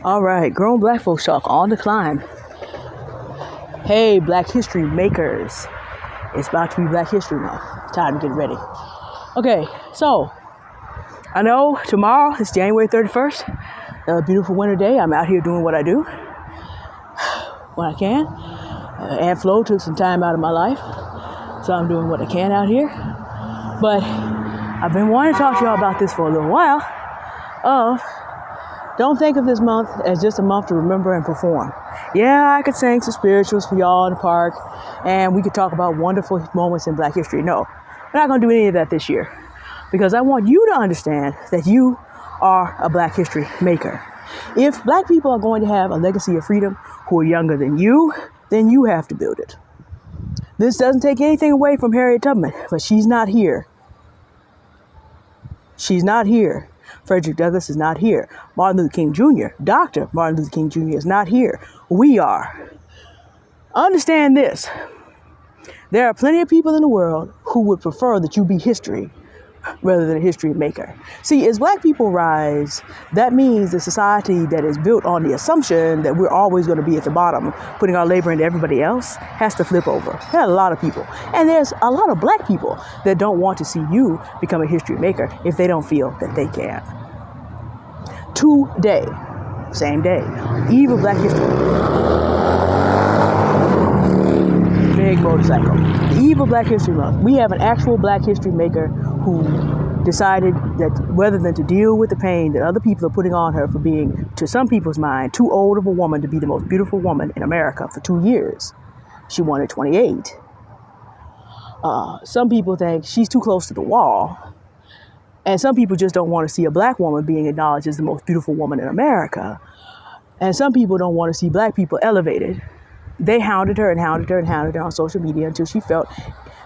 All right, grown black folks talk on the climb. Hey, Black History makers. It's about to be Black History Month. Time to get ready. Okay, so I know tomorrow is January 31st. A beautiful winter day. I'm out here doing what I do when I can. Aunt Flo took some time out of my life, so I'm doing what I can out here. But I've been wanting to talk to y'all about this for a little while. Don't think of this month as just a month to remember and perform. Yeah, I could sing some spirituals for y'all in the park, and we could talk about wonderful moments in Black history. No, we're not going to do any of that this year, because I want you to understand that you are a Black history maker. If Black people are going to have a legacy of freedom who are younger than you, then you have to build it. This doesn't take anything away from Harriet Tubman, but she's not here. She's not here. Frederick Douglass is not here. Martin Luther King Jr., Dr. Martin Luther King Jr. is not here. We are. Understand this. There are plenty of people in the world who would prefer that you be history rather than a history maker. See, as Black people rise, that means the society that is built on the assumption that we're always going to be at the bottom, putting our labor into everybody else, has to flip over. There are a lot of people. And there's a lot of Black people that don't want to see you become a history maker if they don't feel that they can. Today, same day, eve of Black History. Big motorcycle. The eve of Black History Month. We have an actual Black history maker who decided that rather than to deal with the pain that other people are putting on her for being, to some people's mind, too old of a woman to be the most beautiful woman in America for 2 years. She won at 28. Some people think she's too close to the wall. And some people just don't want to see a Black woman being acknowledged as the most beautiful woman in America. And some people don't want to see Black people elevated. They hounded her and hounded her and hounded her on social media until she felt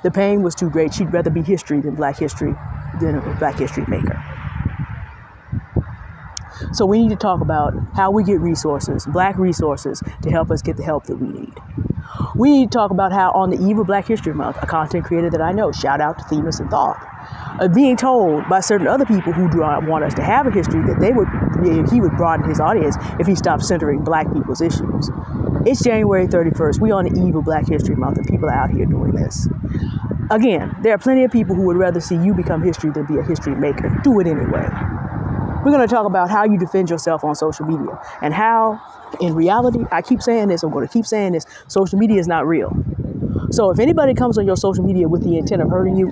the pain was too great. She'd rather be history than Black history, than a Black history maker. So we need to talk about how we get resources, Black resources, to help us get the help that we need. We need to talk about how on the eve of Black History Month, a content creator that I know, shout out to Themis and Thought, being told by certain other people who do not want us to have a history that he would broaden his audience if he stopped centering Black people's issues. It's January 31st. We're on the eve of Black History Month, and people are out here doing this. Again, there are plenty of people who would rather see you become history than be a history maker. Do it anyway. We're going to talk about how you defend yourself on social media and how, in reality, I keep saying this, I'm going to keep saying this, social media is not real. So if anybody comes on your social media with the intent of hurting you,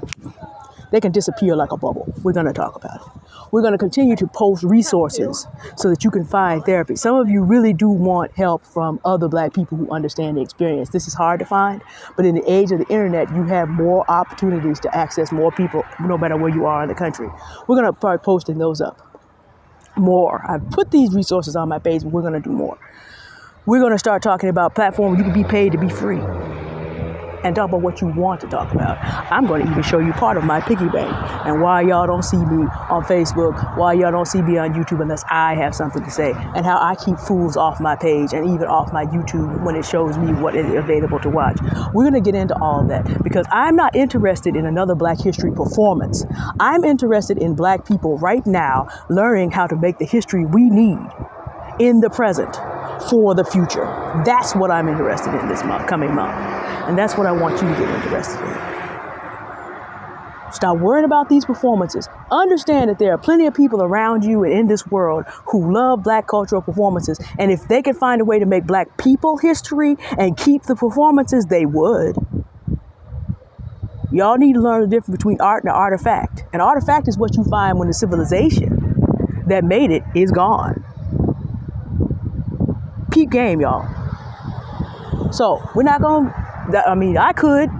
they can disappear like a bubble. We're going to talk about it. We're going to continue to post resources so that you can find therapy. Some of you really do want help from other Black people who understand the experience. This is hard to find, but in the age of the internet, you have more opportunities to access more people, no matter where you are in the country. We're going to start posting those up more. I've put these resources on my page, but we're going to do more. We're going to start talking about platforms you can be paid to be free, and talk about what you want to talk about. I'm going to even show you part of my piggy bank and why y'all don't see me on Facebook, why y'all don't see me on YouTube unless I have something to say, and how I keep fools off my page and even off my YouTube when it shows me what is available to watch. We're going to get into all of that because I'm not interested in another Black history performance. I'm interested in Black people right now learning how to make the history we need in the present for the future. That's what I'm interested in this month, coming month. And that's what I want you to get interested in. Stop worrying about these performances. Understand that there are plenty of people around you and in this world who love Black cultural performances. And if they could find a way to make Black people history and keep the performances, they would. Y'all need to learn the difference between art and an artifact. An artifact is what you find when the civilization that made it is gone. Peep game, y'all. So we're not going to,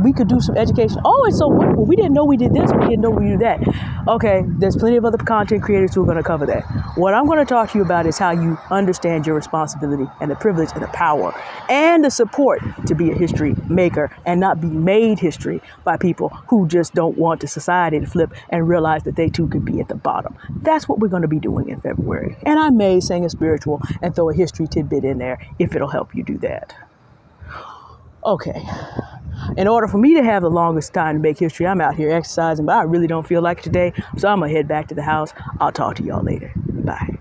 we could do some education. Oh, it's so wonderful. We didn't know we did this. We didn't know we did that. Okay, there's plenty of other content creators who are going to cover that. What I'm going to talk to you about is how you understand your responsibility and the privilege and the power and the support to be a history maker and not be made history by people who just don't want the society to flip and realize that they too could be at the bottom. That's what we're going to be doing in February. And I may sing a spiritual and throw a history tidbit in there if it'll help you do that. Okay, in order for me to have the longest time to make history, I'm out here exercising, but I really don't feel like it today, so I'm going to head back to the house. I'll talk to y'all later. Bye.